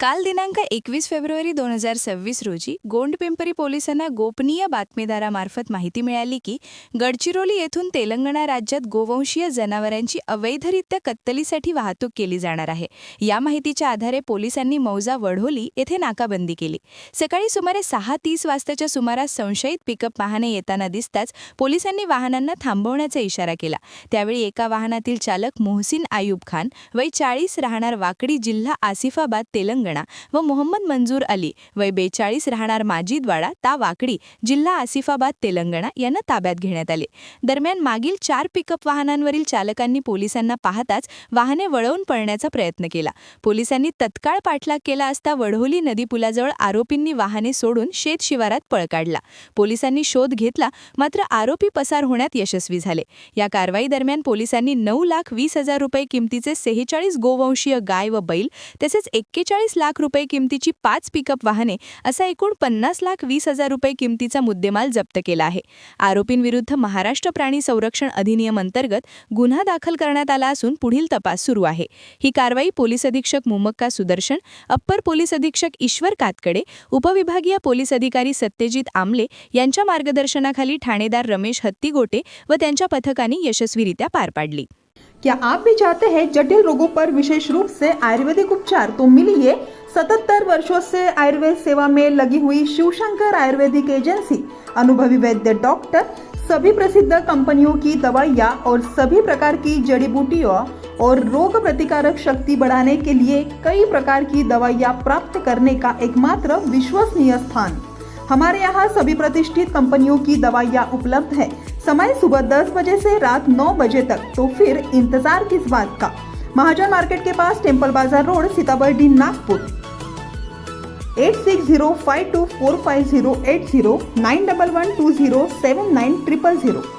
काल दिनांक 21 फेब्रुवारी 2026 रोजी गोंडपिंपरी पोलिसांना गोपनीय बातमीदारामार्फत माहिती मिळाली की गडचिरोली येथून तेलंगणा राज्यात गोवंशीय जनावरांची अवैधरित्या कत्तलीसाठी वाहतूक केली जाणार आहे। या माहितीच्या आधारे पोलिसांनी मौजा वढोली येथे नाकाबंदी केली। सकाळी सुमारे 6:30 वाजताच्या सुमारास संशयित पिकअप वाहने येताना दिसताच पोलिसांनी वाहनांना थांबवण्याचा इशारा केला। त्यावेळी एका वाहनातील चालक मोहसिन आयुब खान वय 40 राहणार वाकडी जिल्हा आसिफाबाद तेलंगणा व मोहम्मद मंजूर अली वय 42 राहणार माजिदवाडा ता वाकडी जिल्हा आसिफाबाद तेलंगणा यांना ताब्यात घेण्यात आले। दरम्यान मागील 4 पिकअप वाहनांवरील चालकांनी पोलिसांना पाहताच वाहने वळवून पळण्याचा प्रयत्न केला। पोलिसांनी तत्काळ पाठलाग केला असता वढोली नदीपुलाजवळ आरोपींनी वाहने सोडून शेत शिवारात पळ काढला। पोलिसांनी शोध घेतला मात्र आरोपी पसार होण्यात यशस्वी झाले। या कारवाई दरम्यान पोलिसांनी 9,20,000 रुपये किमतीचे 46 गोवंशीय गाय व बैल तसेच 41 लाख रुपये किमतीची 5 पिकअप वाहने असा एकूण 50,20,000 रुपये किमतीचा मुद्देमाल जप्त केला आहे। आरोपींविरुद्ध महाराष्ट्र प्राणी संरक्षण अधिनियम अंतर्गत गुन्हा दाखल करण्यात आला असून पुढील तपास सुरू आहे। ही कारवाई पोलीस अधीक्षक मुमक्का सुदर्शन, अप्पर पोलीस अधीक्षक ईश्वर कातकडे, उपविभागीय पोलीस अधिकारी सत्यजित आमले यांच्या मार्गदर्शनाखाली ठाणेदार रमेश हत्तीगोटे व त्यांच्या पथकाने यशस्वीरित्या पार पाडली। क्या आप भी चाहते हैं जटिल रोगों पर विशेष रूप से आयुर्वेदिक उपचार? तो मिलिए 77 वर्षों से आयुर्वेद सेवा में लगी हुई शिवशंकर आयुर्वेदिक एजेंसी। अनुभवी वैद्य डॉक्टर, सभी प्रसिद्ध कंपनियों की दवाइयाँ और सभी प्रकार की जड़ी बूटियों और रोग प्रतिकारक शक्ति बढ़ाने के लिए कई प्रकार की दवाइयाँ प्राप्त करने का एकमात्र विश्वसनीय स्थान। हमारे यहाँ सभी प्रतिष्ठित कंपनियों की दवाइयाँ उपलब्ध है। समय सुबह 10 बजे से रात 9 बजे तक, तो फिर इंतजार किस बात का। महाजन मार्केट के पास टेम्पल बाजार रोड, सीताबर्डी, नागपुर। 8605245080 9112079000।